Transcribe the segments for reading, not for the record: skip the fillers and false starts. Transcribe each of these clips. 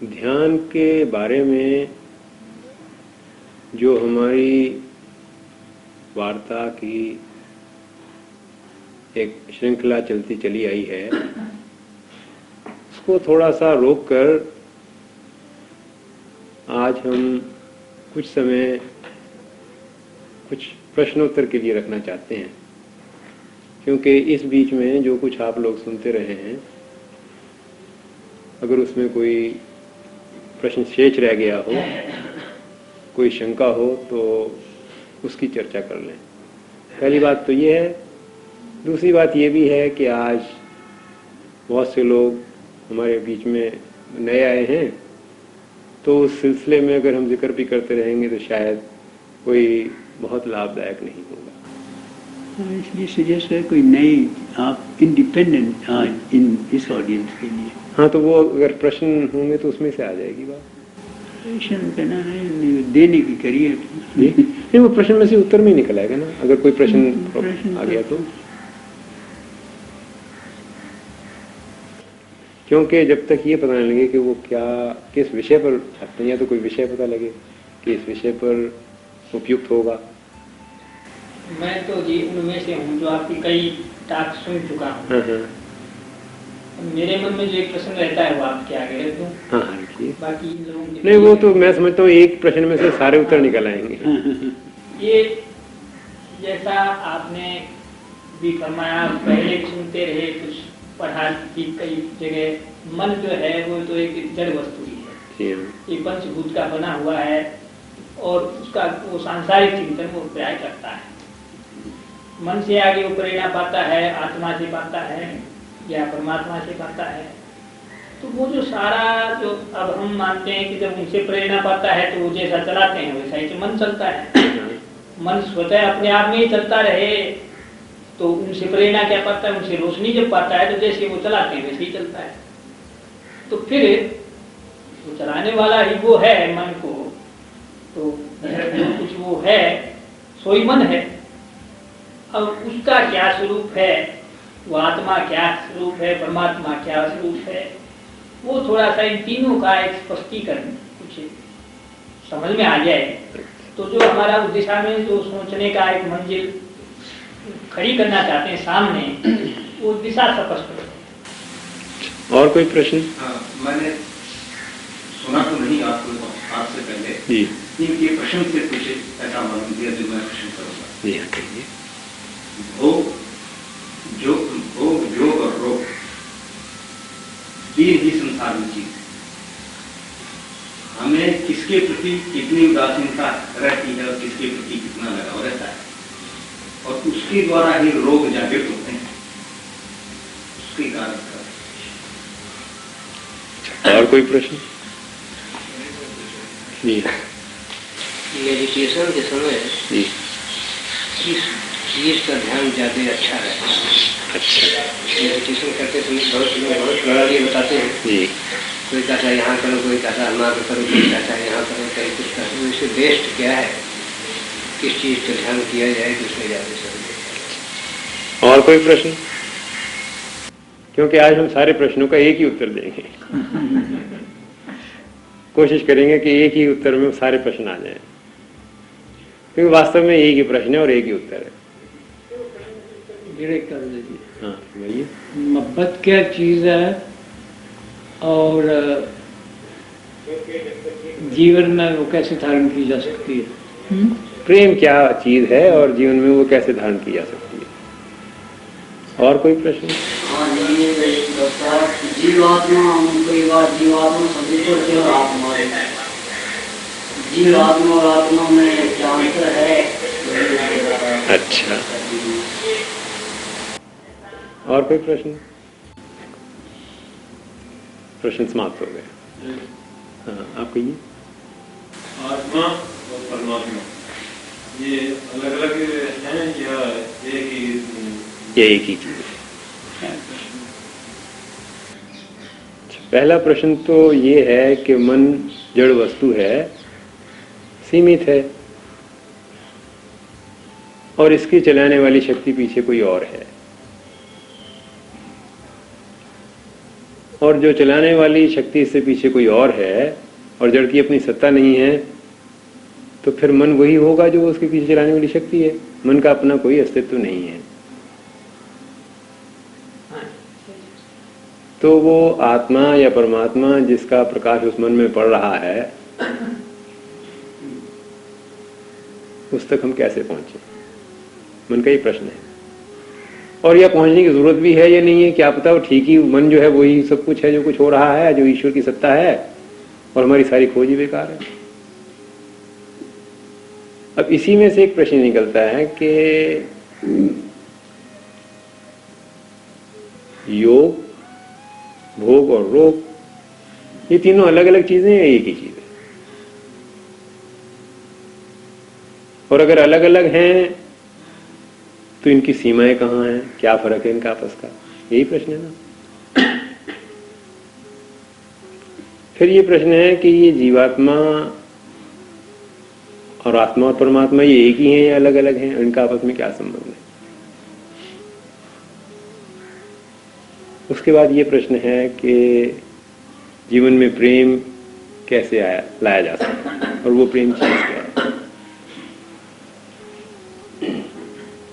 ध्यान के बारे में जो हमारी वार्ता की एक श्रृंखला चलती चली आई है, उसको थोड़ा सा रोक कर आज हम कुछ समय कुछ प्रश्नोत्तर के लिए रखना चाहते हैं, क्योंकि इस बीच में जो कुछ आप लोग सुनते रहे हैं, अगर उसमें कोई प्रश्न शेष रह गया हो, कोई शंका हो, तो उसकी चर्चा कर लें। पहली बात तो ये है। दूसरी बात ये भी है कि आज बहुत से लोग हमारे बीच में नए आए हैं, तो उस सिलसिले में अगर हम जिक्र भी करते रहेंगे तो शायद कोई बहुत लाभदायक नहीं होगा। इसलिए सजेस्ट है कोई नई आप इंडिपेंडेंट इन इस ऑडियंस के लिए। हाँ, तो वो अगर प्रश्न होंगे तो उसमें से आ जाएगी बात। प्रश्न करना नहीं, देने की करिए। नहीं, वो प्रश्न में से उत्तर में ही निकल आएगा ना, अगर कोई प्रश्न आ गया तो। क्योंकि जब तक ये पता नहीं लगे कि वो क्या किस विषय पर चाहते हैं, या तो कोई विषय पता लगे कि इस विषय पर उपयुक्त होगा। मैं तो जी उनमें से हूँ जो आपकी कई टास्क सुन चुका हूँ। मेरे मन में जो एक प्रश्न रहता है वो आपके आगे रख दूं। हाँ, रखिए। बाकी लोग नहीं, वो तो मैं समझता हूँ एक प्रश्न में से सारे उत्तर निकल आएंगे। ये जैसा आपने भी फरमाया, पहले भी सुनते रहे, कुछ पढ़ा कि कई जगह मन जो है वो तो एक जड़ वस्तु ही है, ये पंचभूत का बना हुआ है और उसका वो सांसारिक चिंतन वो प्रयास करता है। मन से आगे वो प्रेरणा पाता है, आत्मा से पाता है या परमात्मा से पाता है। तो वो जो सारा जो अब हम मानते हैं कि जब उनसे प्रेरणा पाता है तो वो जैसा चलाते हैं वैसा ही मन चलता है। मन स्वतः अपने आप में ही चलता रहे तो उनसे प्रेरणा क्या पाता है, उनसे रोशनी जब पाता है तो जैसे वो चलाते हैं वैसे ही चलता है। तो फिर वो चलाने वाला ही वो है मन को, तो जो कुछ वो है सो ही मन है। अब उसका क्या स्वरूप है, वो आत्मा क्या स्वरूप है, परमात्मा क्या स्वरूप है, वो थोड़ा सा इन तीनों का एक स्पष्टीकरण कुछ समझ में आ जाए तो जो हमारा उस दिशा में जो सोचने का एक मंजिल खड़ी करना चाहते हैं सामने, वो दिशा स्पष्ट हो। और कोई प्रश्न? मैंने सुना तो नहीं आपसे पहले जी, इनके प्रश्न से कुछ ऐसा मालूम दिया जो मैं प्रश्न करूंगा। जी हाँ, कहिए। भोग, योग और रोग, तीन ही संसार में चीज है। हमें किसके प्रति कितनी उदासीनता रहती है और किसके प्रति कितना लगाव रहता है, और उसके द्वारा ही रोग जागृत होते हैं, उसके कारण का। और कोई प्रश्न? जी, मेडिटेशन के समय जी, किस चीज का ध्यान ज्यादा अच्छा रहता है? अच्छा, मेडिटेशन करते समय बहुत लोग बहुत प्रणाली बताते हैं। जी, कोई कहता है यहाँ करो, कोई कहता है माँ करो, कोई कहता है यहाँ करो, कहीं कुछ करो। इससे बेस्ट क्या है, किस चीज का ध्यान किया जाए कि उसमें ज्यादा सही? और कोई प्रश्न? क्योंकि आज हम सारे प्रश्नों का एक ही उत्तर देंगे। कोशिश करेंगे कि एक ही उत्तर में सारे प्रश्न आ जाएं, क्योंकि वास्तव में एक ही प्रश्न है और एक ही उत्तर है। डायरेक्ट कर दीजिए। हाँ, वही। मोहब्बत क्या चीज़ है और जीवन में वो कैसे धारण की जा सकती है? प्रेम क्या चीज है और जीवन में वो कैसे धारण की जा सकती है? और कोई प्रश्न? जीवात्मा कई बार जीवात्मा सभी को आत्मा है, जीवात्मा और आत्मा में क्या अंतर है? अच्छा, और कोई प्रश्न? प्रश्न समाप्त हो गए। हाँ, आप कहिए। आत्मा और परमात्मा ये अलग अलग हैं या एक ही? ये एक ही चीज है। पहला प्रश्न तो ये है कि मन जड़ वस्तु है, सीमित है, और इसकी चलाने वाली शक्ति पीछे कोई और है। और जो चलाने वाली शक्ति इससे पीछे कोई और है और जड़ की अपनी सत्ता नहीं है, तो फिर मन वही होगा जो उसके पीछे चलाने वाली शक्ति है। मन का अपना कोई अस्तित्व नहीं है। तो वो आत्मा या परमात्मा जिसका प्रकाश उस मन में पड़ रहा है, उस तक हम कैसे पहुंचे, मन का ही प्रश्न है। और यह पहुंचने की जरूरत भी है या नहीं है, क्या पता वो ठीक ही मन जो है वही सब कुछ है जो कुछ हो रहा है, जो ईश्वर की सत्ता है, और हमारी सारी खोज ही बेकार है। अब इसी में से एक प्रश्न निकलता है कि योग, भोग और रोग, ये तीनों अलग अलग चीजें हैं, एक ही चीज है। और अगर अलग अलग हैं तो इनकी सीमाएं कहाँ हैं, क्या फर्क है इनका आपस का, यही प्रश्न है ना। फिर ये प्रश्न है कि ये जीवात्मा और आत्मा और परमात्मा ये एक ही हैं या अलग अलग हैं, इनका आपस में क्या संबंध है। उसके बाद ये प्रश्न है कि जीवन में प्रेम कैसे लाया जा सकता है, और वो प्रेम चीज क्या है।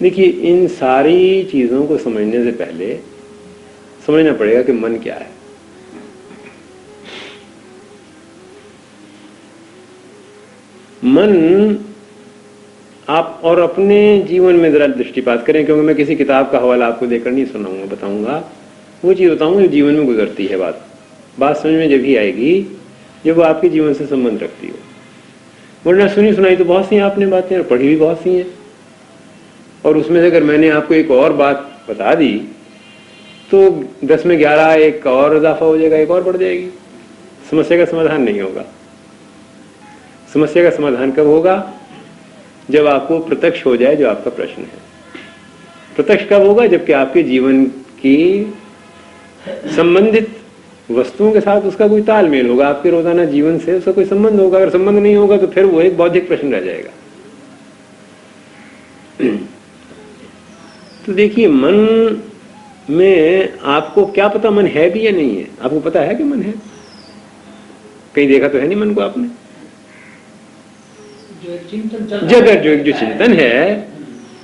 देखिए, इन सारी चीजों को समझने से पहले समझना पड़ेगा कि मन क्या है। मन आप और अपने जीवन में जरा दृष्टिपात करें, क्योंकि मैं किसी किताब का हवाला आपको देकर नहीं सुनाऊंगा, बताऊंगा वो चीज बताऊंगा जो जीवन में गुजरती है। बात समझ में जब ही आएगी जब वो आपके जीवन से संबंध रखती हो। वरना सुनी सुनाई तो बहुत सी आपने बातें, और पढ़ी भी बहुत सी हैं, और उसमें से अगर मैंने आपको एक और बात बता दी तो 10 में 11 एक और इजाफा हो जाएगा, एक और बढ़ जाएगी। समस्या का समाधान नहीं होगा। समस्या का समाधान कब होगा? जब आपको प्रत्यक्ष हो जाए जो आपका प्रश्न है। प्रत्यक्ष कब होगा? जबकि आपके जीवन की संबंधित वस्तुओं के साथ उसका कोई तालमेल होगा, आपके रोजाना जीवन से उसका कोई संबंध होगा। अगर संबंध नहीं होगा तो फिर वो एक बौद्धिक प्रश्न रह जाएगा। तो देखिए, मन में आपको क्या पता मन है भी या नहीं है? आपको पता है कि मन है? कहीं देखा तो है नहीं मन को आपने? जो चिंतन है,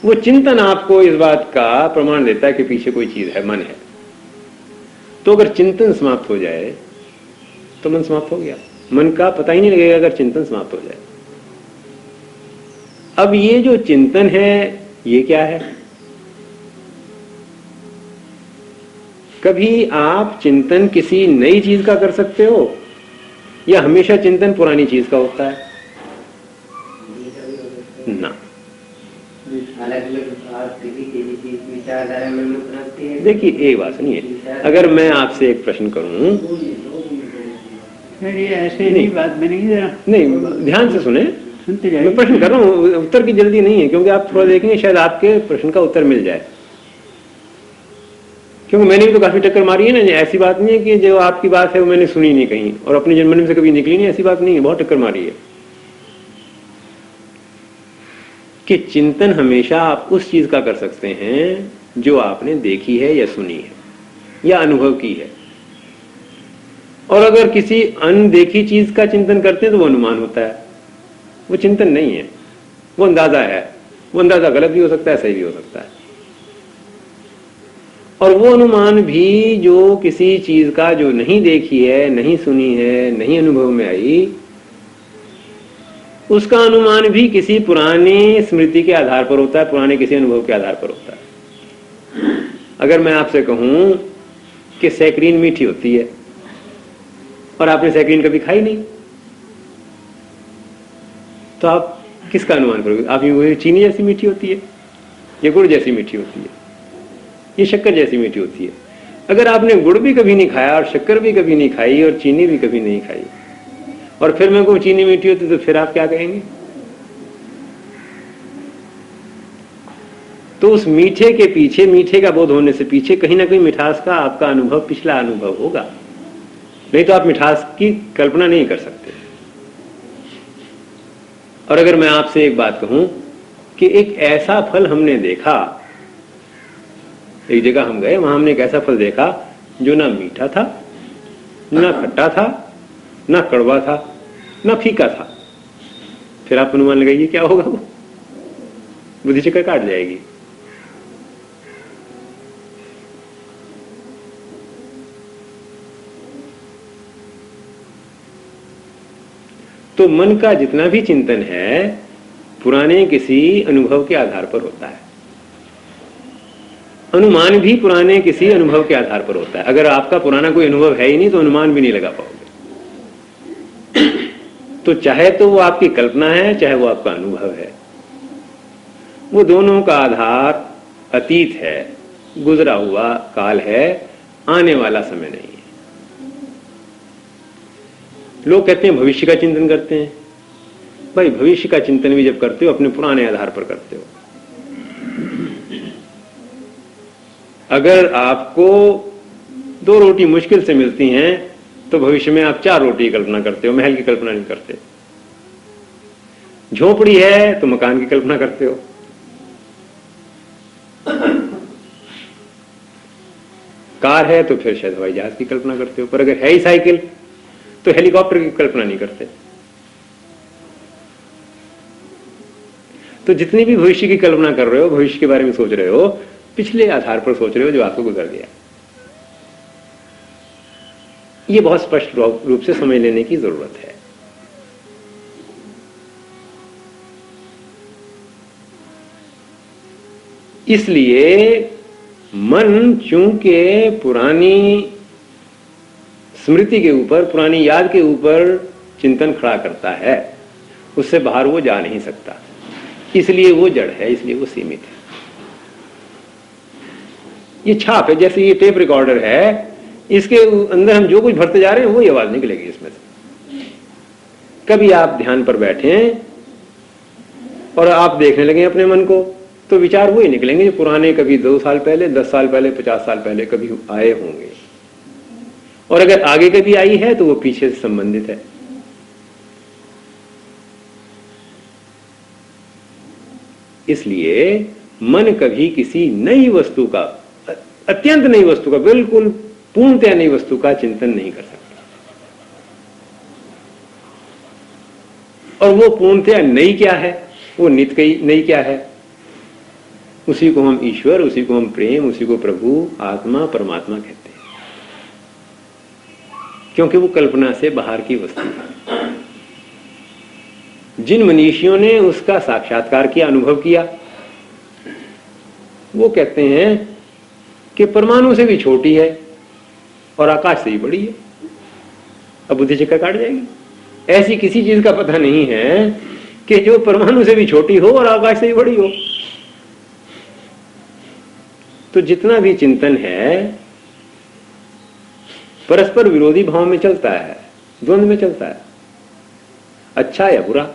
वो चिंतन आपको इस बात का प्रमाण देता है कि पीछे कोई चीज है, मन है। तो अगर चिंतन समाप्त हो जाए तो मन समाप्त हो गया। मन का पता ही नहीं लगेगा अगर चिंतन समाप्त हो जाए। अब ये जो चिंतन है ये क्या है? कभी आप चिंतन किसी नई चीज का कर सकते हो या हमेशा चिंतन पुरानी चीज का होता है? ना, देखिए एक बात सुनिए, अगर मैं आपसे एक प्रश्न करूं, ये ऐसे नहीं बात में नहीं ध्यान से सुने, सुनते जाइए। मैं प्रश्न कर रहा हूं, उत्तर की जल्दी नहीं है, क्योंकि आप थोड़ा देखेंगे शायद आपके प्रश्न का उत्तर मिल जाए। क्योंकि मैंने भी तो काफी टक्कर मारी है ना। ऐसी बात नहीं है कि जो आपकी बात है वो मैंने सुनी नहीं कहीं और अपने जन्म से कभी निकली नहीं, ऐसी बात नहीं है, बहुत टक्कर मारी है। कि चिंतन हमेशा आप उस चीज का कर सकते हैं जो आपने देखी है या सुनी है या अनुभव की है। और अगर किसी अनदेखी चीज का चिंतन करते हैं तो वो अनुमान होता है, वो चिंतन नहीं है, वो अंदाजा है। वो अंदाजा गलत भी हो सकता है, सही भी हो सकता है। और वो अनुमान भी जो किसी चीज का जो नहीं देखी है, नहीं सुनी है, नहीं अनुभव में आई, उसका अनुमान भी किसी पुरानी स्मृति के आधार पर होता है, पुराने किसी अनुभव के आधार पर होता है। अगर मैं आपसे कहूं कि सैकरीन मीठी होती है और आपने सैकरीन कभी खाई नहीं, तो आप किसका अनुमान करोगे? आप ये चीनी जैसी मीठी होती है, ये गुड़ जैसी मीठी होती है, ये शक्कर जैसी मीठी होती है। अगर आपने गुड़ भी कभी नहीं खाया और शक्कर भी कभी नहीं खाई और चीनी भी कभी नहीं खाई, और फिर मैं कहूं चीनी मीठी होती, तो फिर आप क्या कहेंगे? तो उस मीठे के पीछे, मीठे का बोध होने से पीछे कहीं ना कहीं मिठास का आपका अनुभव, पिछला अनुभव होगा, नहीं तो आप मिठास की कल्पना नहीं कर सकते। और अगर मैं आपसे एक बात कहूं कि एक ऐसा फल हमने देखा, एक जगह हम गए, वहां हमने एक ऐसा फल देखा जो ना मीठा था ना खट्टा था, ना कड़वा था, ना फीका था। फिर आप अनुमान लगाइए क्या होगा, वो बुद्धि चक्कर काट जाएगी। तो मन का जितना भी चिंतन है पुराने किसी अनुभव के आधार पर होता है, अनुमान भी पुराने किसी अनुभव के आधार पर होता है। अगर आपका पुराना कोई अनुभव है ही नहीं तो अनुमान भी नहीं लगा पाओगे। तो चाहे तो वो आपकी कल्पना है, चाहे वो आपका अनुभव है, वो दोनों का आधार अतीत है, गुजरा हुआ काल है, आने वाला समय नहीं है। लोग कहते हैं भविष्य का चिंतन करते हैं। भाई भविष्य का चिंतन भी जब करते हो अपने पुराने आधार पर करते हो। अगर आपको 2 रोटी मुश्किल से मिलती हैं तो भविष्य में आप 4 रोटी की कल्पना करते हो, महल की कल्पना नहीं करते। झोपड़ी है तो मकान की कल्पना करते हो। कार है तो फिर शायद हवाई जहाज की कल्पना करते हो, पर अगर है ही साइकिल तो हेलीकॉप्टर की कल्पना नहीं करते। तो जितनी भी भविष्य की कल्पना कर रहे हो, भविष्य के बारे में सोच रहे हो, पिछले आधार पर सोच रहे हो जो आपको गुजर गया। ये बहुत स्पष्ट रूप से समझ लेने की जरूरत है। इसलिए मन चूंकि पुरानी स्मृति के ऊपर, पुरानी याद के ऊपर चिंतन खड़ा करता है, उससे बाहर वो जा नहीं सकता। इसलिए वो जड़ है, इसलिए वो सीमित है। ये छाप है, जैसे ये टेप रिकॉर्डर है, इसके अंदर हम जो कुछ भरते जा रहे हैं वही आवाज निकलेगी इसमें से। कभी आप ध्यान पर बैठे और आप देखने लगे अपने मन को, तो विचार वही निकलेंगे जो पुराने कभी 2 साल पहले, 10 साल पहले, 50 साल पहले कभी आए होंगे। और अगर आगे कभी आई है तो वो पीछे से संबंधित है। इसलिए मन कभी किसी नई वस्तु का, अत्यंत नई वस्तु का, बिल्कुल पूर्णतया नई वस्तु का चिंतन नहीं कर सकता। और वो पूर्णतया नई क्या है, वो नित्य नई क्या है? उसी को हम ईश्वर, उसी को हम प्रेम, उसी को प्रभु, आत्मा, परमात्मा कहते हैं, क्योंकि वो कल्पना से बाहर की वस्तु है। जिन मनीषियों ने उसका साक्षात्कार किया, अनुभव किया, वो कहते हैं कि परमाणु से भी छोटी है और आकाश से भी बड़ी है। अब बुद्धि चक्कर काट जाएगी। ऐसी किसी चीज का पता नहीं है कि जो परमाणु से भी छोटी हो और आकाश से भी बड़ी हो। तो जितना भी चिंतन है परस्पर विरोधी भाव में चलता है, द्वंद्व में चलता है। अच्छा या बुरा,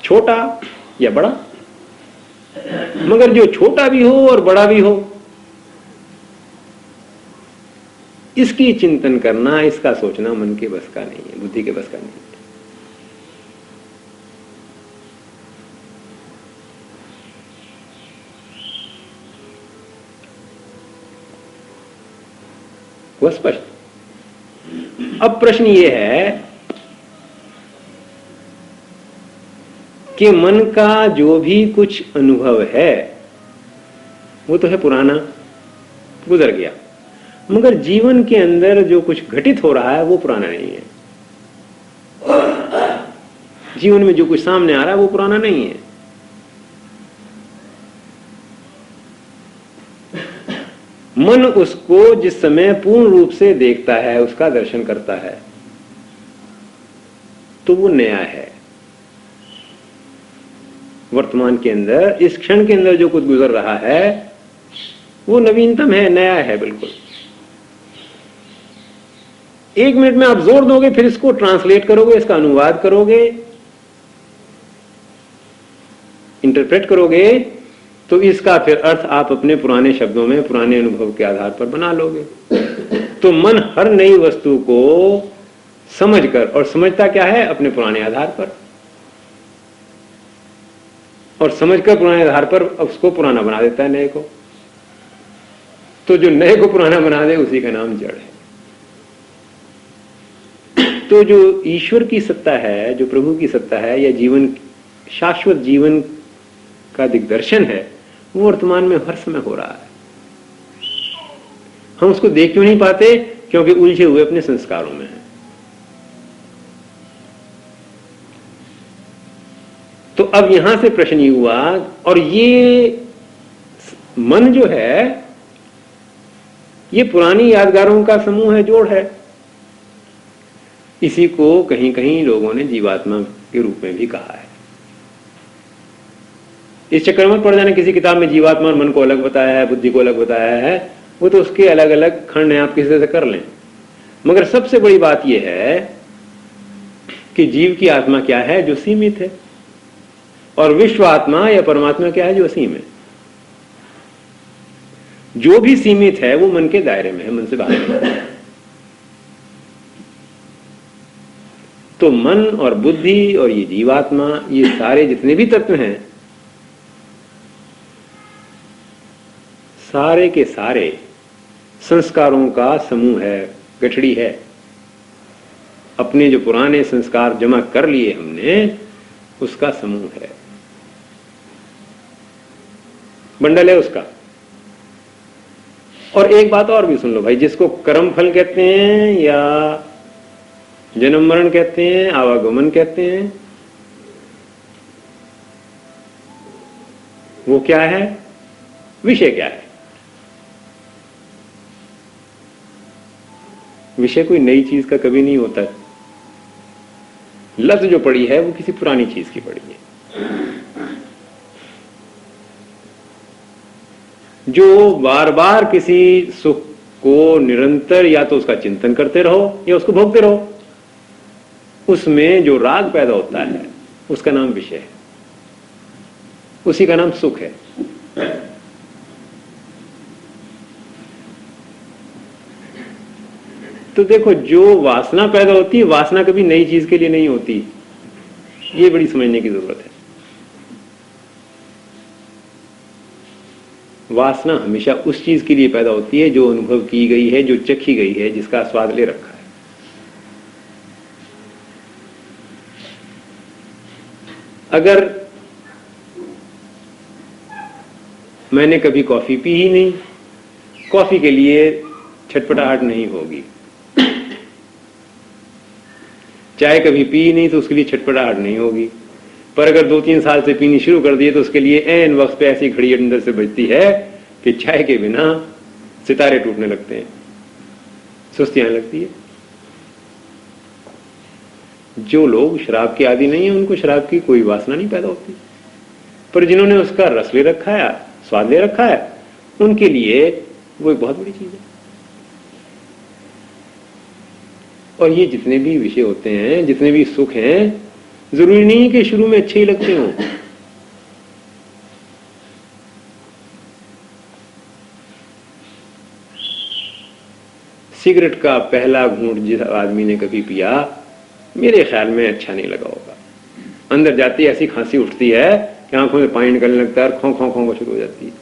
छोटा या बड़ा। मगर जो छोटा भी हो और बड़ा भी हो, इसकी चिंतन करना, इसका सोचना मन के बस का नहीं है, बुद्धि के बस का नहीं है। वह स्पष्ट। अब प्रश्न यह है कि मन का जो भी कुछ अनुभव है वो तो है पुराना, गुजर गया, मगर जीवन के अंदर जो कुछ घटित हो रहा है वो पुराना नहीं है। जीवन में जो कुछ सामने आ रहा है वो पुराना नहीं है। मन उसको जिस समय पूर्ण रूप से देखता है, उसका दर्शन करता है, तो वो नया है। वर्तमान के अंदर, इस क्षण के अंदर जो कुछ गुजर रहा है वो नवीनतम है, नया है बिल्कुल। 1 मिनट में आप जोर दोगे, फिर इसको ट्रांसलेट करोगे, इसका अनुवाद करोगे, इंटरप्रेट करोगे, तो इसका फिर अर्थ आप अपने पुराने शब्दों में, पुराने अनुभव के आधार पर बना लोगे। तो मन हर नई वस्तु को समझकर, और समझता क्या है? अपने पुराने आधार पर, और समझकर पुराने आधार पर उसको पुराना बना देता है, नए को। तो जो नए को पुराना बना दे उसी का नाम जड़ है। तो जो ईश्वर की सत्ता है, जो प्रभु की सत्ता है, या जीवन, शाश्वत जीवन का दिग्दर्शन है, वो वर्तमान में हर समय हो रहा है। हम उसको देख क्यों नहीं पाते? क्योंकि उलझे हुए अपने संस्कारों में हैं। तो अब यहां से प्रश्न ये हुआ, और ये मन जो है ये पुरानी यादगारों का समूह है, जोड़ है। इसी को कहीं कहीं लोगों ने जीवात्मा के रूप में भी कहा है। इस चक्कर में पड़ जाने, किसी किताब में जीवात्मा और मन को अलग बताया है, बुद्धि को अलग बताया है, वो तो उसके अलग अलग खंड हैं, आप किसी तरह से कर लें। मगर सबसे बड़ी बात यह है कि जीव की आत्मा क्या है? जो सीमित है, और विश्व आत्मा या परमात्मा क्या है? जो असीम है। जो भी सीमित है वो मन के दायरे में है, मन से बाहर है। तो मन और बुद्धि और ये जीवात्मा, ये सारे जितने भी तत्व हैं, सारे के सारे संस्कारों का समूह है, गठड़ी है। अपने जो पुराने संस्कार जमा कर लिए हमने, उसका समूह है, बंडल है उसका। और एक बात और भी सुन लो भाई, जिसको कर्म फल कहते हैं, या जन्म मरण कहते हैं, आवागमन कहते हैं, वो क्या है? विषय क्या है? विषय कोई नई चीज का कभी नहीं होता। लत जो पड़ी है वो किसी पुरानी चीज की पड़ी है। जो बार बार किसी सुख को निरंतर या तो उसका चिंतन करते रहो या उसको भोगते रहो, उसमें जो राग पैदा होता है उसका नाम विषय है, उसी का नाम सुख है। तो देखो, जो वासना पैदा होती है, वासना कभी नई चीज के लिए नहीं होती, ये बड़ी समझने की जरूरत है। वासना हमेशा उस चीज के लिए पैदा होती है जो अनुभव की गई है, जो चखी गई है, जिसका स्वाद ले रखा है। अगर मैंने कभी कॉफी पी ही नहीं, कॉफी के लिए छटपटाहट नहीं होगी। चाय कभी पी ही नहीं तो उसके लिए छटपटाहट नहीं होगी। पर अगर 2-3 साल से पीनी शुरू कर दिए तो उसके लिए ऐन वक्त पे ऐसी घड़ी अंदर से बजती है कि चाय के बिना सितारे टूटने लगते हैं, सुस्ती आने लगती है। जो लोग शराब के आदी नहीं है, उनको शराब की कोई वासना नहीं पैदा होती, पर जिन्होंने उसका रस ले रखा है, स्वाद ले रखा है, उनके लिए वो एक बहुत बड़ी चीज है। और ये जितने भी विषय होते हैं, जितने भी सुख हैं, जरूरी नहीं है कि शुरू में अच्छे ही लगते हों। सिगरेट का पहला घूंट जिस आदमी ने कभी पिया, मेरे ख्याल में अच्छा नहीं लगा होगा। अंदर जाती है ऐसी खांसी उठती है कि आंखों में पानी निकलने लगता है और खौं खौं खौं शुरू हो जाती है।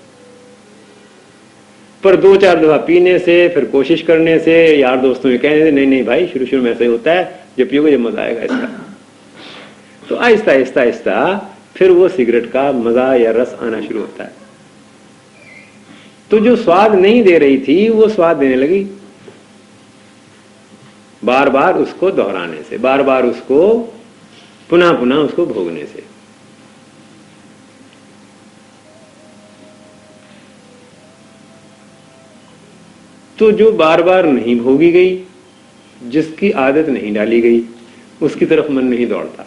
पर 2-4 दफा पीने से, फिर कोशिश करने से, यार दोस्तों में कहने से, नहीं नहीं भाई, शुरू शुरू में ऐसा ही होता है, जब पियोगे जब मजा आएगा इसका। तो आहिस्ता आहिस्ता आहिस्ता फिर वो सिगरेट का मजा या रस आना शुरू होता है। तो जो स्वाद नहीं दे रही थी वो स्वाद देने लगी, बार बार उसको दोहराने से, बार बार उसको पुनः पुनः उसको भोगने से। तो जो बार बार नहीं भोगी गई, जिसकी आदत नहीं डाली गई, उसकी तरफ मन नहीं दौड़ता,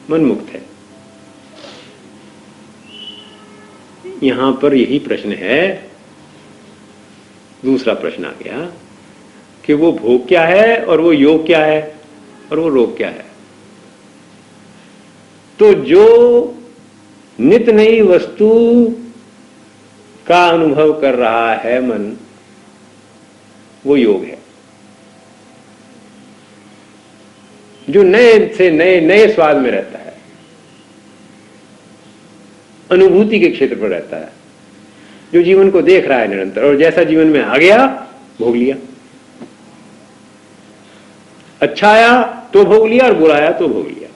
मन मुक्त है। यहां पर यही प्रश्न है, दूसरा प्रश्न आ गया कि वो भोग क्या है और वो योग क्या है और वो रोग क्या है। तो जो नित्य नई वस्तु का अनुभव कर रहा है मन, वो योग है। जो नए से नए नए स्वाद में रहता है, अनुभूति के क्षेत्र पर रहता है, जो जीवन को देख रहा है निरंतर, और जैसा जीवन में आ गया भोग लिया। अच्छा आया तो भोग लिया और बुरा आया तो भोग लिया।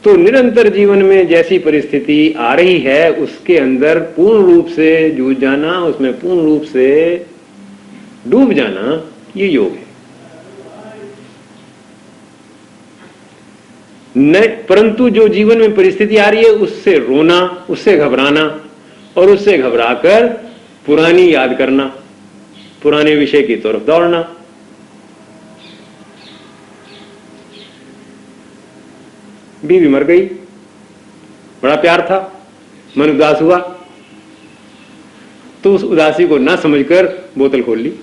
तो निरंतर जीवन में जैसी परिस्थिति आ रही है उसके अंदर पूर्ण रूप से जूझ जाना, उसमें पूर्ण रूप से डूब जाना, ये योग है। न परंतु जो जीवन में परिस्थिति आ रही है उससे रोना, उससे घबराना और उससे घबराकर पुरानी याद करना, पुराने विषय की तरफ दौड़ना, बीवी मर गई, बड़ा प्यार था, मन उदास हुआ, तो उस उदासी को ना समझकर बोतल खोल ली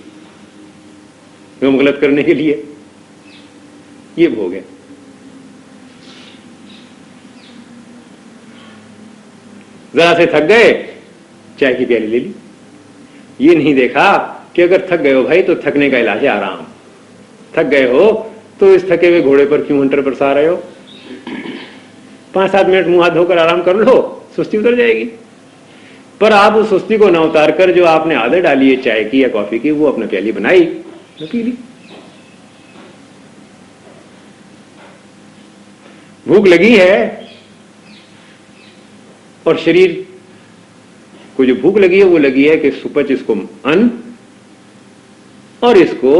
गम गलत करने के लिए। ये भोग है। जरा से थक गए, चाय की प्याली ले ली। ये नहीं देखा कि अगर थक गए हो भाई तो थकने का इलाज है आराम। थक गए हो तो इस थके हुए घोड़े पर क्यों हंटर बरसा रहे हो? 5-7 मिनट मुंह हाथ धोकर आराम कर लो, सुस्ती उतर जाएगी। पर आप उस सुस्ती को ना उतार कर जो आपने आदत डाली है चाय की या कॉफी की, वो अपने प्याली बनाई, पी ली। भूख लगी है और शरीर को जो भूख लगी है वो लगी है कि सुपच इसको अन्न और इसको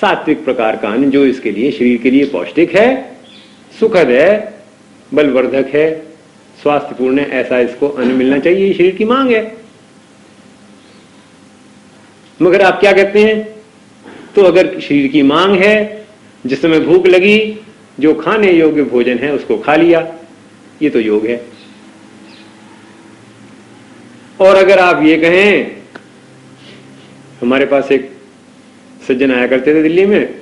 सात्विक प्रकार का अन्न जो इसके लिए शरीर के लिए पौष्टिक है, सुखद है, बलवर्धक है, स्वास्थ्यपूर्ण है, ऐसा इसको अन्न मिलना चाहिए। ये शरीर की मांग है। मगर आप क्या कहते हैं? तो अगर शरीर की मांग है, जिस समय भूख लगी, जो खाने योग्य भोजन है उसको खा लिया, ये तो योग है। और अगर आप ये कहें, हमारे पास एक सज्जन आया करते थे दिल्ली में,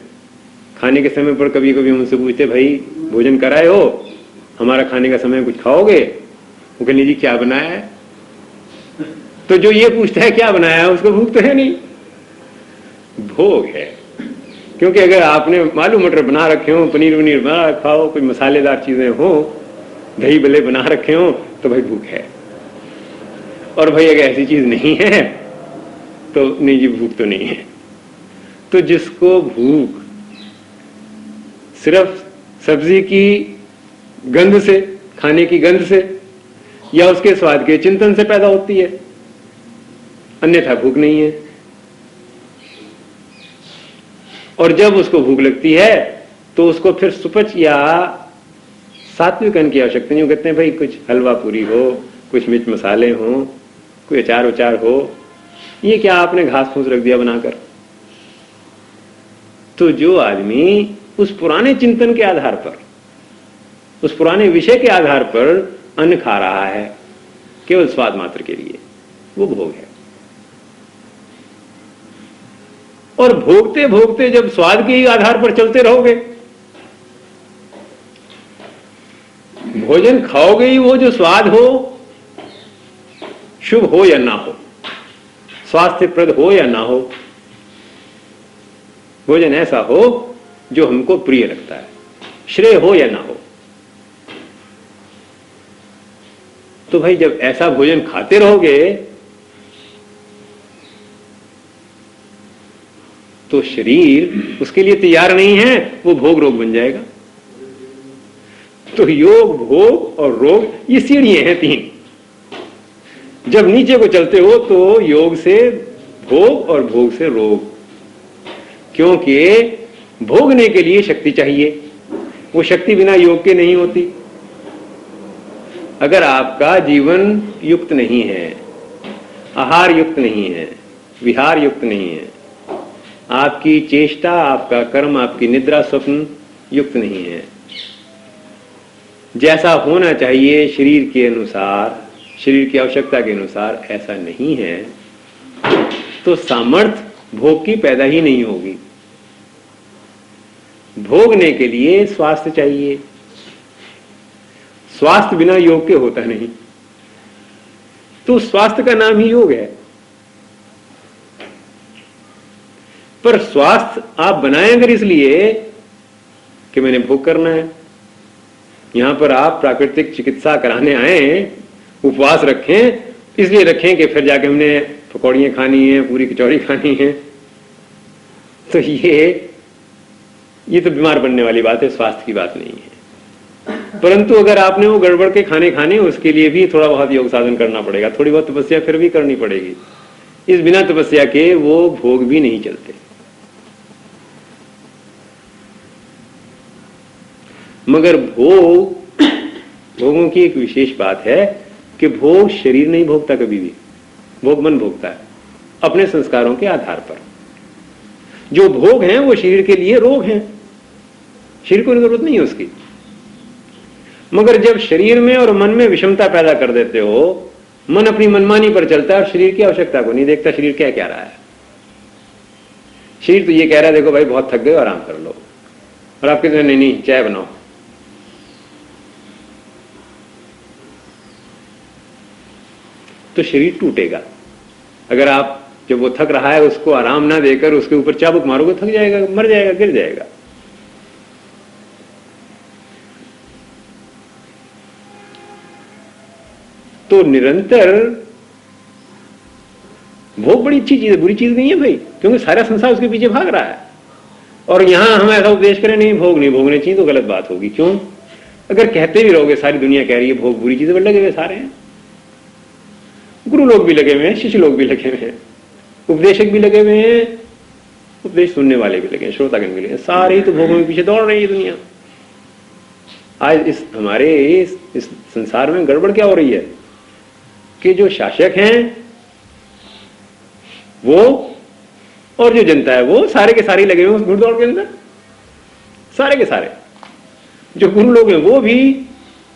खाने के समय पर कभी कभी उनसे पूछते, भाई भोजन कराए हो, हमारा खाने का समय कुछ खाओगे? वो कहने जी क्या बनाया है? तो जो ये पूछता है क्या बनाया है, उसको भूख तो है नहीं, भोग है। क्योंकि अगर आपने आलू मटर बना रखे हो, पनीर वनीर बना रखा हो, कोई मसालेदार चीजें हो, दही भले बना रखे हो, तो भाई भूख है। और भाई अगर ऐसी चीज नहीं है तो नहीं जी, भूख तो नहीं है। तो जिसको भूख सिर्फ सब्जी की गंध से, खाने की गंध से या उसके स्वाद के चिंतन से पैदा होती है, अन्यथा भूख नहीं है। और जब उसको भूख लगती है तो उसको फिर सुपच या सात्विक अन्न की आवश्यकता नहीं। कहते हैं भाई कुछ हलवा पूरी हो, कुछ मिर्च मसाले हो, कोई अचार उचार हो, ये क्या आपने घास फूस रख दिया बनाकर? तो जो आदमी उस पुराने चिंतन के आधार पर, उस पुराने विषय के आधार पर अन्न खा रहा है केवल स्वाद मात्र के लिए, वो भोग है। और भोगते भोगते जब स्वाद के ही आधार पर चलते रहोगे, भोजन खाओगे ही वो जो स्वाद हो, शुभ हो या ना हो, स्वास्थ्यप्रद हो या ना हो, भोजन ऐसा हो जो हमको प्रिय लगता है, श्रेय हो या ना हो, तो भाई जब ऐसा भोजन खाते रहोगे तो शरीर उसके लिए तैयार नहीं है, वो भोग रोग बन जाएगा। तो योग, भोग और रोग ये सीढ़ियां हैं 3। जब नीचे को चलते हो तो योग से भोग और भोग से रोग, क्योंकि भोगने के लिए शक्ति चाहिए, वो शक्ति बिना योग के नहीं होती। अगर आपका जीवन युक्त नहीं है, आहार युक्त नहीं है, विहार युक्त नहीं है, आपकी चेष्टा, आपका कर्म, आपकी निद्रा स्वप्न युक्त नहीं है, जैसा होना चाहिए शरीर के अनुसार, शरीर की आवश्यकता के अनुसार ऐसा नहीं है, तो सामर्थ्य भोग की पैदा ही नहीं होगी। भोगने के लिए स्वास्थ्य चाहिए, स्वास्थ्य बिना योग के होता नहीं, तो स्वास्थ्य का नाम ही योग है। पर स्वास्थ्य आप बनाए अगर इसलिए कि मैंने भोग करना है, यहां पर आप प्राकृतिक चिकित्सा कराने आए, उपवास रखें इसलिए रखें कि फिर जाके हमने पकौड़ियाँ खानी है, पूरी कचौड़ी खानी है, तो ये तो बीमार बनने वाली बात है, स्वास्थ्य की बात नहीं है। परंतु अगर आपने वो गड़बड़ के खाने उसके लिए भी थोड़ा बहुत योग साधन करना पड़ेगा, थोड़ी बहुत तपस्या फिर भी करनी पड़ेगी। इस बिना तपस्या के वो भोग भी नहीं चलते। मगर भोगों की एक विशेष बात है कि भोग शरीर नहीं भोगता, कभी भी भोग मन भोगता है अपने संस्कारों के आधार पर। जो भोग हैं वो शरीर के लिए रोग हैं, शरीर को जरूरत नहीं है उसकी। मगर जब शरीर में और मन में विषमता पैदा कर देते हो, मन अपनी मनमानी पर चलता है और शरीर की आवश्यकता को नहीं देखता। शरीर क्या कह रहा है? शरीर तो ये कह रहा है देखो भाई बहुत थक गए, आराम कर लो, और आप कहते हैं नहीं चाय बनाओ। तो शरीर टूटेगा। अगर आप जब वो थक रहा है उसको आराम ना देकर उसके ऊपर चाबुक मारोगे, थक जाएगा, मर जाएगा, गिर जाएगा। तो निरंतर भोग बड़ी अच्छी चीज है, बुरी चीज नहीं है भाई, क्योंकि सारा संसार उसके पीछे भाग रहा है। और यहां हम ऐसा उपदेश करें नहीं भोग नहीं भोगने चाहिए, तो गलत बात होगी। क्यों? अगर कहते भी रहोगे सारी दुनिया कह रही है भोग बुरी चीजें, लगे हुए सारे हैं, गुरु लोग भी लगे हुए हैं, शिष्य लोग भी लगे हुए हैं, उपदेशक भी लगे हुए हैं, उपदेश सुनने वाले भी लगे हैं, श्रोतागण भी लगे हैं, सारे ही तो भोगों के पीछे दौड़ रही है दुनिया। आज इस हमारे इस संसार में गड़बड़ क्या हो रही है कि जो शासक हैं वो और जो जनता है वो सारे के सारे लगे हुए हैं उस घुड़दौड़ के अंदर। सारे के सारे जो गुरु लोग हैं वो भी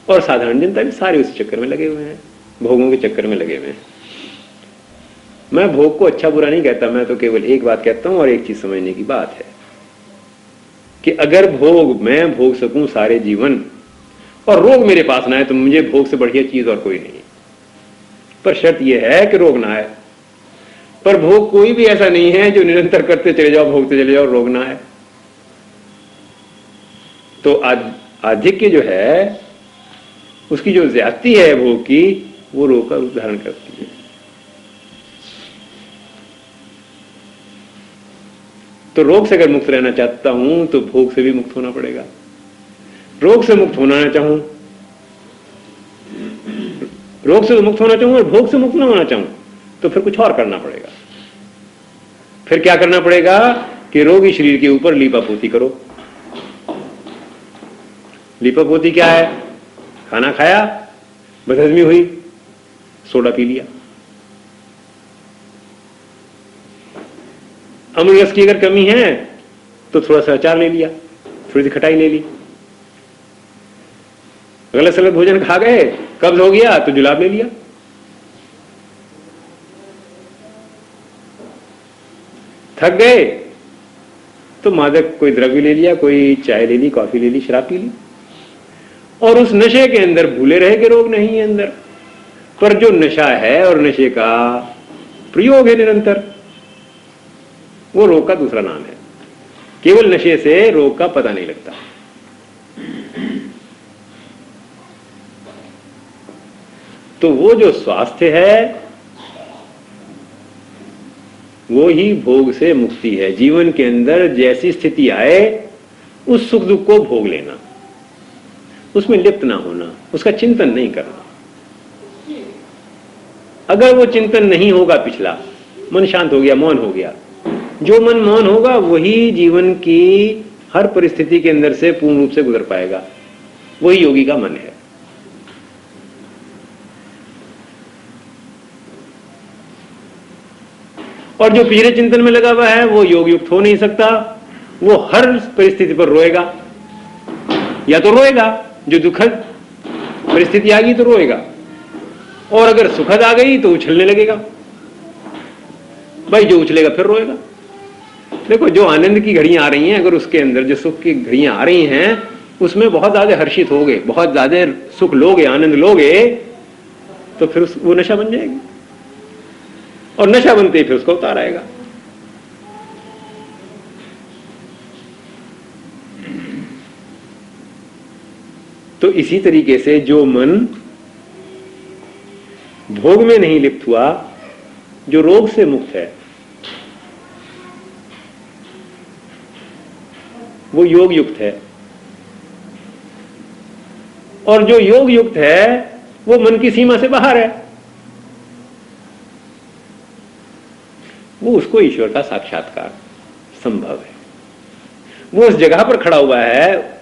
और साधारण जनता भी सारे उस चक्कर में लगे हुए हैं, भोगों के चक्कर में लगे हुए हैं। मैं भोग को अच्छा बुरा नहीं कहता, मैं तो केवल एक बात कहता हूं और एक चीज समझने की बात है कि अगर भोग मैं भोग सकूं सारे जीवन और रोग मेरे पास ना आए तो मुझे भोग से बढ़िया चीज और कोई नहीं। पर शर्त यह है कि रोग ना आए। पर भोग कोई भी ऐसा नहीं है जो निरंतर करते चले जाओ, भोगते चले जाओ, रोग ना आए। तो आधिक्य जो है उसकी जो ज्यादती है भोग की, वो रोग का रूप धारण करती है। तो रोग से अगर मुक्त रहना चाहता हूं तो भोग से भी मुक्त होना पड़ेगा। रोग से मुक्त होना चाहूं, रोग से तो मुक्त होना चाहूं और भोग से मुक्त ना होना चाहूं तो फिर कुछ और करना पड़ेगा। फिर क्या करना पड़ेगा कि रोगी शरीर के ऊपर लीपापोती करो। लीपापोती क्या है? खाना खाया, बदहजमी हुई, सोडा पी लिया। अम्ल रस की अगर कमी है तो थोड़ा सा अचार ले लिया, थोड़ी सी खटाई ले ली। गलत सलत भोजन खा गए, कब्ज हो गया तो जुलाब ले लिया। थक गए तो मादक कोई द्रव्य ले लिया, कोई चाय ले ली, कॉफी ले ली, शराब पी ली। और उस नशे के अंदर भूले रहे कि रोग नहीं है अंदर। पर जो नशा है और नशे का प्रयोग है निरंतर, वो रोग का दूसरा नाम है। केवल नशे से रोग का पता नहीं लगता। तो वो जो स्वास्थ्य है वो ही भोग से मुक्ति है। जीवन के अंदर जैसी स्थिति आए उस सुख दुख को भोग लेना, उसमें लिप्त ना होना, उसका चिंतन नहीं करना। अगर वो चिंतन नहीं होगा, पिछला मन शांत हो गया, मौन हो गया, जो मन मौन होगा वही जीवन की हर परिस्थिति के अंदर से पूर्ण रूप से गुजर पाएगा। वही योगी का मन है। और जो पिछले चिंतन में लगा हुआ है वो योग युक्त हो नहीं सकता। वो हर परिस्थिति पर रोएगा, या तो रोएगा, जो दुखद परिस्थिति आ गई तो रोएगा, और अगर सुखद आ गई तो उछलने लगेगा। भाई जो उछलेगा फिर रोएगा। देखो जो आनंद की घड़ियां आ रही हैं, अगर उसके अंदर जो सुख की घड़ियां आ रही हैं उसमें बहुत ज्यादा हर्षित होगे, बहुत ज्यादा सुख लोगे, आनंद लोगे, तो फिर वो नशा बन जाएगी, और नशा बनते ही फिर उसका उतार आएगा। तो इसी तरीके से जो मन भोग में नहीं लिप्त हुआ जो रोग से मुक्त है वो योग युक्त है, और जो योग युक्त है वो मन की सीमा से बाहर है, वो उसको ईश्वर का साक्षात्कार संभव है। वो उस जगह पर खड़ा हुआ है,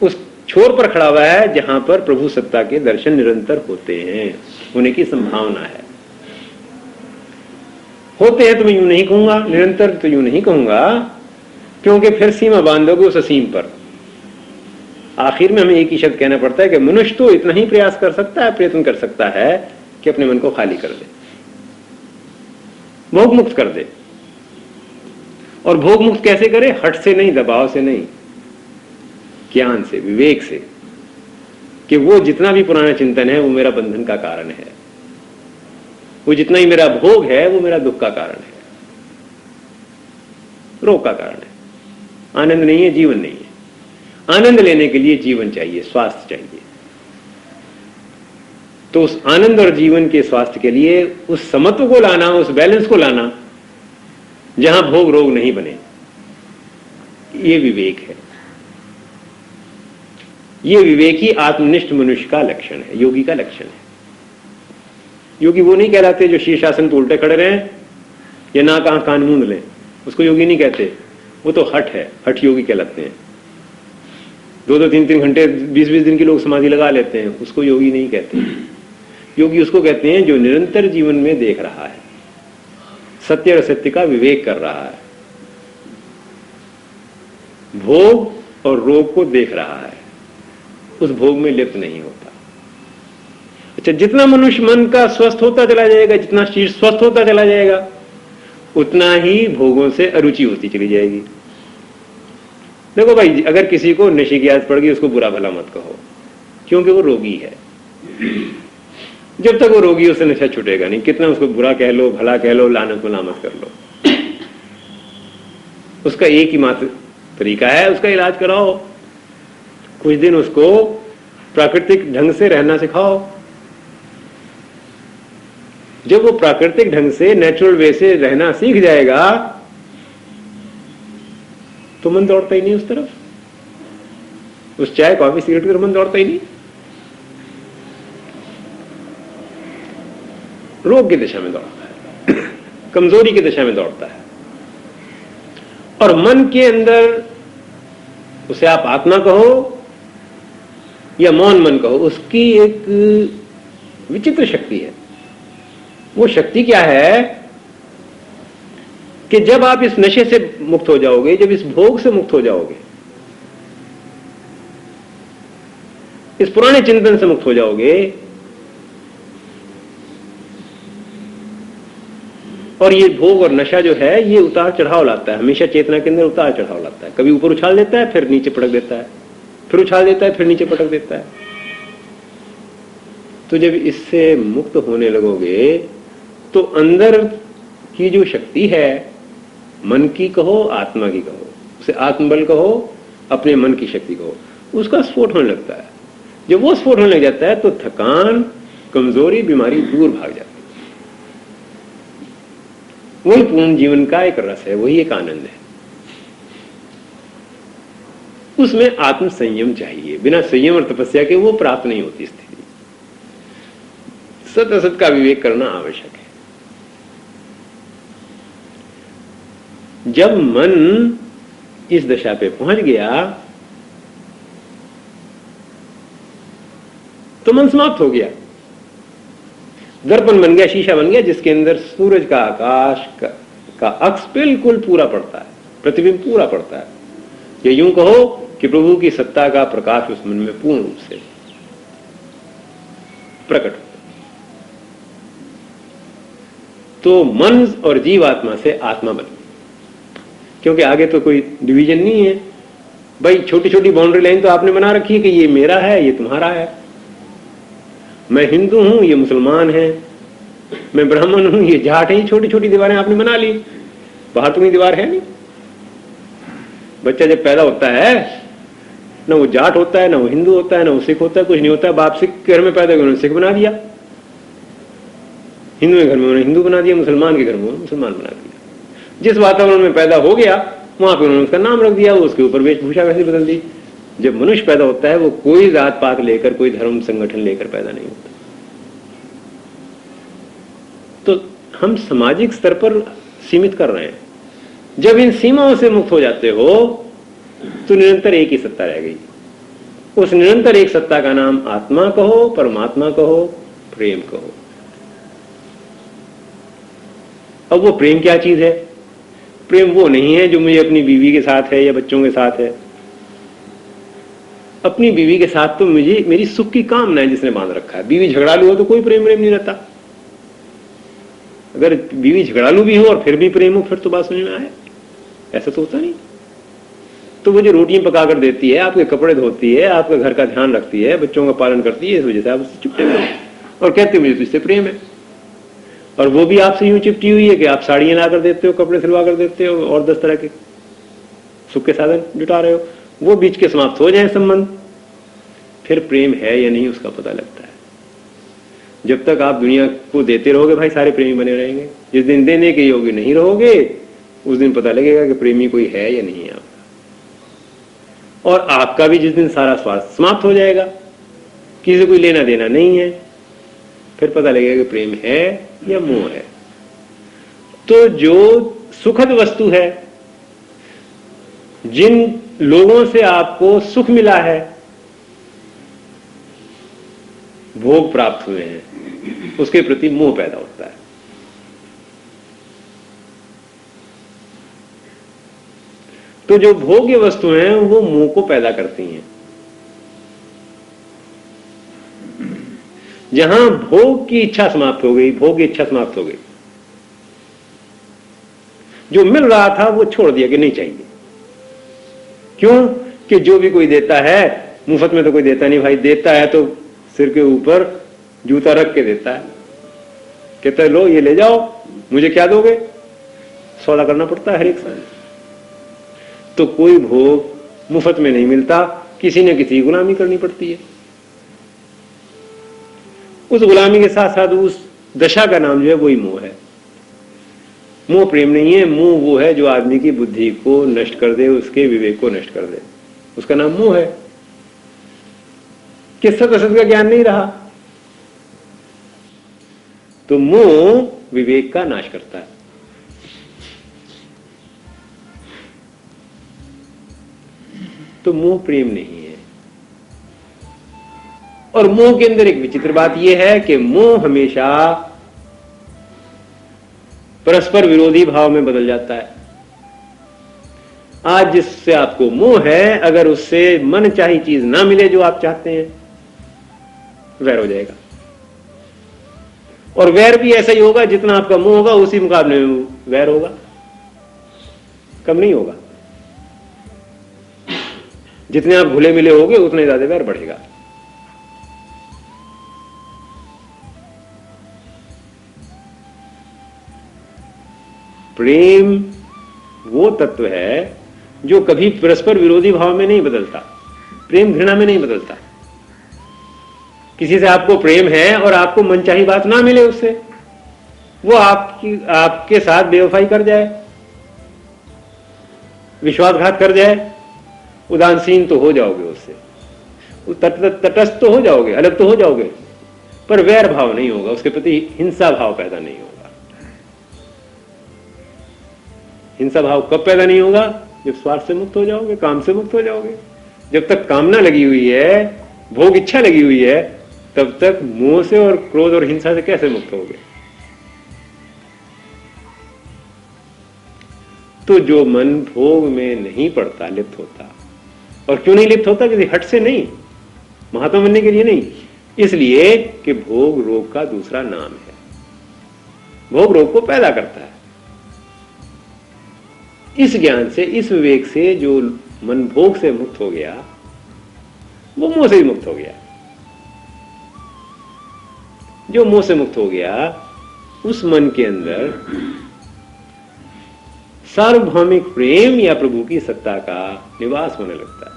उस छोर पर खड़ा हुआ है जहां पर प्रभु सत्ता के दर्शन निरंतर होते हैं, होने की संभावना है। होते हैं तो मैं यूं नहीं कहूंगा, निरंतर तो यूं नहीं कहूंगा, क्योंकि फिर सीमा बांधोगे उस असीम पर। आखिर में हमें एक ही शब्द कहना पड़ता है कि मनुष्य तो इतना ही प्रयास कर सकता है, प्रयत्न कर सकता है कि अपने मन को खाली कर दे, भोग मुक्त कर दे। और भोग मुक्त कैसे करे? हट से नहीं, दबाव से नहीं, ज्ञान से, विवेक से, कि वो जितना भी पुराना चिंतन है वो मेरा बंधन का कारण है, वो जितना ही मेरा भोग है वो मेरा दुख का कारण है, रोग का कारण है। आनंद नहीं है, जीवन नहीं है। आनंद लेने के लिए जीवन चाहिए, स्वास्थ्य चाहिए। तो उस आनंद और जीवन के स्वास्थ्य के लिए उस समत्व को लाना, उस बैलेंस को लाना जहां भोग रोग नहीं बने, ये विवेक है। ये विवेक ही आत्मनिष्ठ मनुष्य का लक्षण है, योगी का लक्षण है। योगी वो नहीं कहलाते जो शीर्षासन पे उल्टे खड़े रहें या ना कहां कान मूंद लें, उसको योगी नहीं कहते। वो तो हठ है, हठ योगी कहलाते हैं। 2-2, 3-3 घंटे 20-20 दिन के लोग समाधि लगा लेते हैं, उसको योगी नहीं कहते। योगी उसको कहते हैं जो निरंतर जीवन में देख रहा है, सत्य और असत्य का विवेक कर रहा है, भोग और रोग को देख रहा है, उस भोग में लिप्त नहीं होता। अच्छा, जितना मनुष्य मन का स्वस्थ होता चला जाएगा, जितना शरीर स्वस्थ होता चला जाएगा, उतना ही भोगों से अरुचि होती चली जाएगी। देखो भाई, अगर किसी को नशे की आदत पड़ गई, उसको बुरा भला मत कहो, क्योंकि वो रोगी है। जब तक वो रोगी, उससे नशा छूटेगा नहीं। कितना उसको बुरा कह लो, भला कह लो, लानत मलामत कर लो, उसका एक ही मात्र तरीका है, उसका इलाज कराओ। कुछ दिन उसको प्राकृतिक ढंग से रहना सिखाओ। जब वो प्राकृतिक ढंग से, नेचुरल वे से रहना सीख जाएगा, तो मन दौड़ता ही नहीं उस तरफ, उस चाय कॉफी सिगरेट की तरफ मन दौड़ता ही नहीं। रोग की दिशा में दौड़ता है, कमजोरी की दिशा में दौड़ता है। और मन के अंदर, उसे आप आत्मा कहो या मौन मन कहो, उसकी एक विचित्र शक्ति है। वो शक्ति क्या है कि जब आप इस नशे से मुक्त हो जाओगे, जब इस भोग से मुक्त हो जाओगे, इस पुराने चिंतन से मुक्त हो जाओगे, और ये भोग और नशा जो है ये उतार चढ़ाव लाता है, हमेशा चेतना के अंदर उतार चढ़ाव लाता है। कभी ऊपर उछाल देता है, फिर नीचे पटक देता है, फिर उछाल देता है, फिर नीचे पटक देता है। तो जब इससे मुक्त होने लगोगे तो अंदर की जो शक्ति है, मन की कहो, आत्मा की कहो, उसे आत्मबल कहो, अपने मन की शक्ति कहो, उसका स्फोट होने लगता है। जब वो स्फोट होने लग जाता है तो थकान, कमजोरी, बीमारी दूर भाग जाती है। वही पूर्ण जीवन का एक रस है, वही एक आनंद है। उसमें आत्म संयम चाहिए। बिना संयम और तपस्या के वो प्राप्त नहीं होती स्थिति। सत असत का विवेक करना आवश्यक है। जब मन इस दशा पे पहुंच गया तो मन समाप्त हो गया। दर्पण बन गया, शीशा बन गया, जिसके अंदर सूरज का, आकाश का अक्स बिल्कुल पूरा पड़ता है, प्रतिबिंब पूरा पड़ता है। या यूं कहो कि प्रभु की सत्ता का प्रकाश उस मन में पूर्ण रूप से प्रकट होता है। तो मन और जीवात्मा से आत्मा बन गई, क्योंकि आगे तो कोई डिवीजन नहीं है भाई। छोटी छोटी बाउंड्री लाइन तो आपने बना रखी है कि ये मेरा है, ये तुम्हारा है। मैं हिंदू हूं, ये मुसलमान है, मैं ब्राह्मण हूं, ये जाट है। छोटी छोटी दीवारें आपने बना ली, बाहर तो कोई दीवार है नहीं। बच्चा जब पैदा होता है, ना वो जाट होता है, ना वो हिंदू होता है, ना वो सिख होता है, कुछ नहीं होता है। बाप सिख के घर में पैदा हुआ, उन्होंने सिख बना दिया। हिंदू के घर में उन्होंने हिंदू बना दिया, मुसलमान के घर में उन्होंने मुसलमान बना दिया। जिस वातावरण में पैदा हो गया वहां पर उन्होंने उसका नाम रख दिया, उसके ऊपर वेशभूषा वैसे बदल दी। जब मनुष्य पैदा होता है वो कोई जात पात लेकर, कोई धर्म संगठन लेकर पैदा नहीं होता। तो हम सामाजिक स्तर पर सीमित कर रहे हैं। जब इन सीमाओं से मुक्त हो जाते हो तो निरंतर एक ही सत्ता रह गई। उस निरंतर एक सत्ता का नाम आत्मा कहो, परमात्मा कहो, प्रेम कहो। अब वो प्रेम क्या चीज है? प्रेम वो नहीं है जो मुझे अपनी बीवी के साथ है या बच्चों के साथ है। अपनी बीवी के साथ तो मुझे मेरी सुख की कामना है जिसने बांध रखा है। बीवी झगड़ालू हो तो कोई प्रेम नहीं रहता। अगर बीवी झगड़ालू भी हो और फिर भी प्रेम हो फिर तो बात समझ में आए। ऐसा तो होता नहीं। तो वो जो रोटियां पका कर देती है, आपके कपड़े धोती है, आपके घर का ध्यान रखती है, बच्चों का पालन करती है, इस वजह से आप उससे चिपटे हुए और कहते हो मुझे तुझसे प्रेम है। और वो भी आपसे यूं चिपटी हुई है कि आप साड़ियां ला कर देते हो, कपड़े सिलवा कर देते हो और 10 तरह के सुख के साधन जुटा रहे हो। वो बीच के समाप्त हो जाए संबंध, फिर प्रेम है या नहीं उसका पता लगता है। जब तक आप दुनिया को देते रहोगे भाई सारे प्रेमी बने रहेंगे। जिस दिन देने के योग्य नहीं रहोगे उस दिन पता लगेगा कि प्रेमी कोई है या नहीं है आपका। और आपका भी जिस दिन सारा स्वार्थ समाप्त हो जाएगा, किसी से कोई लेना देना नहीं है, फिर पता लगेगा कि प्रेम है या मोह है। तो जो सुखद वस्तु है, जिन लोगों से आपको सुख मिला है, भोग प्राप्त हुए हैं, उसके प्रति मोह पैदा होता है। तो जो भोग्य वस्तुएं हैं वो मोह को पैदा करती हैं। जहां भोग की इच्छा समाप्त हो गई, भोग की इच्छा समाप्त हो गई, जो मिल रहा था वो छोड़ दिया कि नहीं चाहिए। क्यों? कि जो भी कोई देता है, मुफ्त में तो कोई देता नहीं भाई। देता है तो सिर के ऊपर जूता रख के देता है, कहता है लो ये ले जाओ, मुझे क्या दोगे? सौदा करना पड़ता है हर एक साल। तो कोई भोग मुफ्त में नहीं मिलता, किसी न किसी गुलामी करनी पड़ती है। उस गुलामी के साथ साथ उस दशा का नाम जो है वही मोह है। मोह प्रेम नहीं है। मोह वो है जो आदमी की बुद्धि को नष्ट कर दे, उसके विवेक को नष्ट कर दे, उसका नाम मोह है। कि सत असत का ज्ञान नहीं रहा। तो मोह विवेक का नाश करता है। तो मोह प्रेम नहीं है। और मोह के अंदर एक विचित्र बात यह है कि मोह हमेशा परस्पर विरोधी भाव में बदल जाता है। आज जिससे आपको मोह है, अगर उससे मन चाही चीज ना मिले जो आप चाहते हैं, वैर हो जाएगा। और वैर भी ऐसा ही होगा, जितना आपका मोह होगा उसी मुकाबले में वैर होगा, कम नहीं होगा। जितने आप घुले मिले होगे उतने ज्यादा वैर बढ़ेगा। प्रेम वो तत्व है जो कभी परस्पर विरोधी भाव में नहीं बदलता। प्रेम घृणा में नहीं बदलता। किसी से आपको प्रेम है और आपको मनचाही बात ना मिले उससे, वो आपके साथ बेवफाई कर जाए, विश्वासघात कर जाए, उदासीन तो हो जाओगे उससे, तटस्थ तो हो जाओगे, अलग तो हो जाओगे, पर वैर भाव नहीं होगा, उसके प्रति हिंसा भाव पैदा नहीं होगा। हिंसा भाव कब पैदा नहीं होगा? जब स्वार्थ से मुक्त हो जाओगे, काम से मुक्त हो जाओगे। जब तक कामना लगी हुई है, भोग इच्छा लगी हुई है, तब तक मोह से और क्रोध और हिंसा से कैसे मुक्त होगे? तो जो मन भोग में नहीं पड़ता, लिप्त होता, और क्यों नहीं लिप्त होता? किसी हट से नहीं, महात्मा बनने के लिए नहीं, इसलिए कि भोग रोग का दूसरा नाम है। भोग रोग को पैदा करता है। इस ज्ञान से, इस विवेक से जो मन भोग से मुक्त हो गया, वो मोह से भी मुक्त हो गया। जो मोह से मुक्त हो गया, उस मन के अंदर सार्वभौमिक प्रेम या प्रभु की सत्ता का निवास होने लगता है।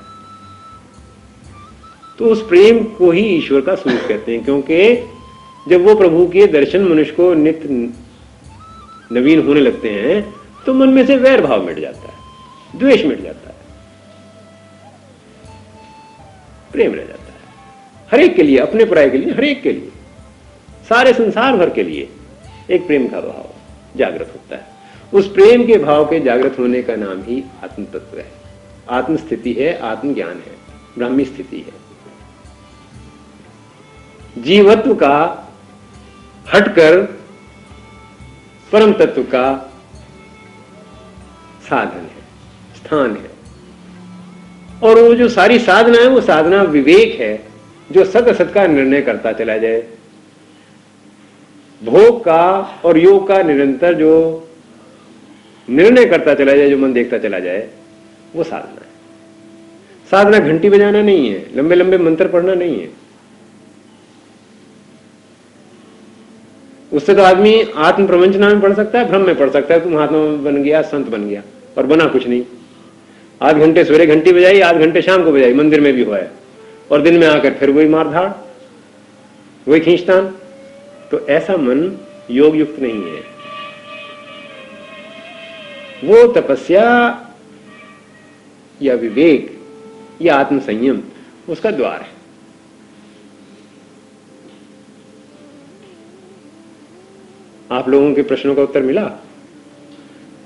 तो उस प्रेम को ही ईश्वर का स्वरूप कहते हैं, क्योंकि जब वो प्रभु के दर्शन मनुष्य को नित्य नवीन होने लगते हैं तो मन में से वैर भाव मिट जाता है, द्वेष मिट जाता है, प्रेम रह जाता है। हर एक के लिए, अपने पराये के लिए, हर एक के लिए, सारे संसार भर के लिए एक प्रेम का भाव जागृत होता है। उस प्रेम के भाव के जागृत होने का नाम ही आत्म तत्व है, आत्मस्थिति है, आत्मज्ञान है, ब्राह्मी स्थिति है। जीवत्व का हटकर परम तत्व का साधन है, स्थान है। और वो जो सारी साधना है वो साधना विवेक है, जो सत असत का निर्णय करता चला जाए। भोग का और योग का निरंतर जो निर्णय करता चला जाए, जो मन देखता चला जाए, वो साधना है। साधना घंटी बजाना नहीं है, लंबे लंबे मंत्र पढ़ना नहीं है। उससे तो आदमी आत्म प्रवंचना में पढ़ सकता है, भ्रम में पढ़ सकता है, तुम महात्मा बन गया, संत बन गया, और बना कुछ नहीं। 8 घंटे सवेरे घंटी बजाई, 8 घंटे शाम को बजाई, मंदिर में भी हुआ है, और दिन में आकर फिर वही मारधाड़, वही खींचतान। तो ऐसा मन योग युक्त नहीं है। वो तपस्या या विवेक या आत्म संयम उसका द्वार है। आप लोगों के प्रश्नों का उत्तर मिला?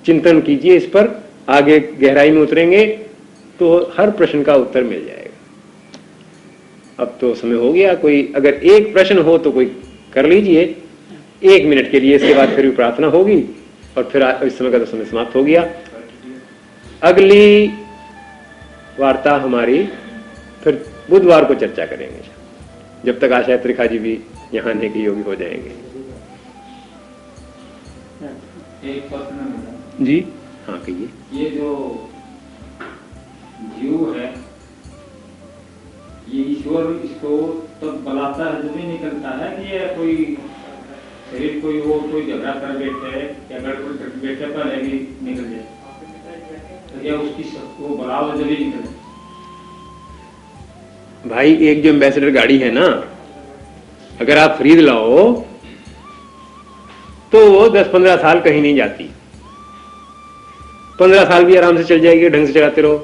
चिंतन कीजिए इस पर, आगे गहराई में उतरेंगे तो हर प्रश्न का उत्तर मिल जाएगा। अब तो समय हो गया, कोई अगर एक प्रश्न हो तो कोई कर लीजिए 1 मिनट के लिए, इसके बाद फिर भी प्रार्थना होगी और फिर इस समय का तो समय समाप्त हो गया। अगली वार्ता हमारी फिर बुधवार को चर्चा करेंगे, जब तक आशा त्रिखा जी भी यहाँ आने के योगी हो जाएंगे। एक प्रश्न जी हाँ कहिए। ये जो जीव है, ये ईश्वर इसको तब बुलाता है जब ही निकलता है कि ये कोई शरीर कोई वो कोई झगड़ा कर बैठे या गड़बड़ कर बैठे पर है कि निकल जाए, तो या उसकी सबको बुलावा जब ही निकले? भाई एक जो एम्बेसडर गाड़ी है ना, अगर आप खरीद लाओ तो वो 10-15 साल कहीं नहीं जाती। 15 साल भी आराम से चल जाएगी ढंग से चलाते रहो।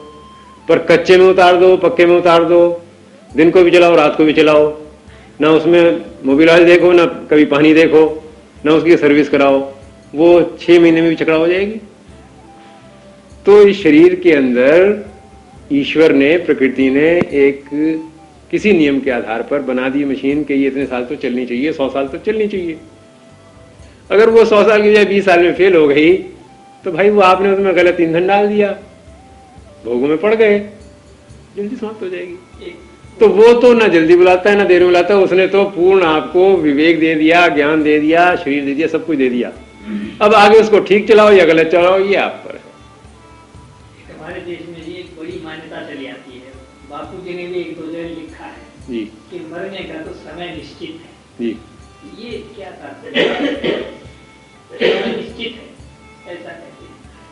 पर कच्चे में उतार दो, पक्के में उतार दो, दिन को भी चलाओ, रात को भी चलाओ, ना उसमें मोबिल ऑयल देखो, ना कभी पानी देखो, ना उसकी सर्विस कराओ, वो 6 महीने में भी चकड़ा हो जाएगी। तो इस शरीर के अंदर ईश्वर ने, प्रकृति ने एक किसी नियम के आधार पर बना दी मशीन कि ये इतने साल तो चलनी चाहिए, 100 साल तो चलनी चाहिए। अगर वो 100 साल की बजाय 20 साल में फेल हो गई तो भाई वो आपने उसमें गलत ईंधन डाल दिया, भोगों में पड़ गए, जल्दी समाप्त हो जाएगी। तो वो तो ना जल्दी बुलाता है ना देर में बुलाता है, उसने तो पूर्ण आपको विवेक दे दिया, ज्ञान दे दिया, शरीर दे दिया, सब कुछ दे दिया। अब आगे उसको ठीक चलाओ या गलत चलाओ, ये आप पर है। हमारे देश में ये एक बड़ी मान्यता चली आती है, बापू जी ने भी 1-2 जगह लिखा है जी कि मरने का तो समय निश्चित है। जी ये क्या तात्पर्य है? समय निश्चित है ऐसा कैसे?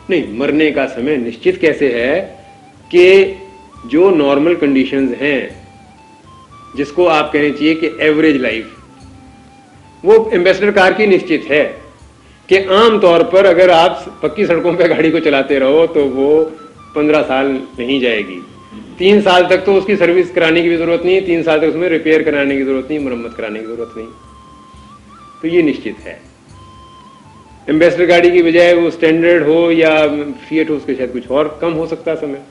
नहीं, मरने का समय निश्चित कैसे है कि जो नॉर्मल कंडीशंस हैं, जिसको आप कहने चाहिए कि एवरेज लाइफ, वो एम्बेसडर कार की निश्चित है कि आम तौर पर अगर आप पक्की सड़कों पे गाड़ी को चलाते रहो तो वो 15 साल नहीं जाएगी। 3 साल तक तो उसकी सर्विस कराने की भी जरूरत नहीं है, 3 साल तक उसमें रिपेयर कराने की जरूरत नहीं, मरम्मत कराने की जरूरत नहीं। तो ये निश्चित है। एम्बेसडर गाड़ी की बजाय वो स्टैंडर्ड हो या फिएट हो, उसके शायद कुछ और कम हो सकता है समय।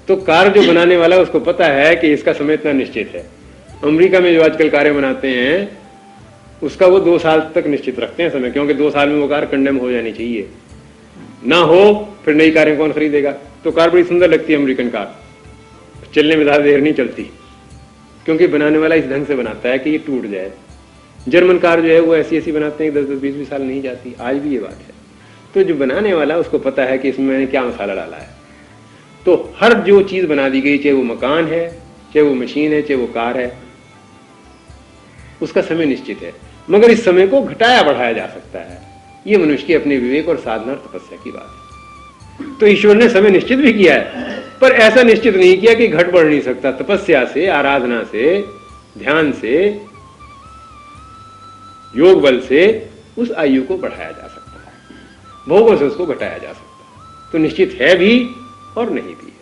तो कार जो बनाने वाला है उसको पता है कि इसका समय इतना निश्चित है। अमेरिका में जो आजकल कारें बनाते हैं उसका वो 2 साल तक निश्चित रखते हैं समय, क्योंकि 2 साल में वो कार कंडेम हो जानी चाहिए, ना हो फिर नई कारें कौन खरीदेगा। तो कार बड़ी सुंदर लगती है अमेरिकन कार, चलने में ज्यादा देर नहीं चलती, क्योंकि बनाने वाला इस ढंग से बनाता है कि ये टूट जाए। जर्मन कार जो है वो ऐसी बनाते हैं 10-20 साल नहीं जाती, आज भी ये बात है। तो जो बनाने वाला उसको पता है कि इसमें मैंने क्या मसाला डाला है। तो हर जो चीज बना दी गई, चाहे वो मकान है, चाहे वो मशीन है, चाहे वो कार है, उसका समय निश्चित है, मगर इस समय को घटाया बढ़ाया जा सकता है। ये मनुष्य के अपने विवेक और साधना और तपस्या की बात है। तो ईश्वर ने समय निश्चित भी किया है, पर ऐसा निश्चित नहीं किया कि घट बढ़ नहीं सकता। तपस्या से, आराधना से, ध्यान से योग बल से उस आयु को बढ़ाया जा सकता है, भोगों से उसको घटाया जा सकता है। तो निश्चित है भी और नहीं भी।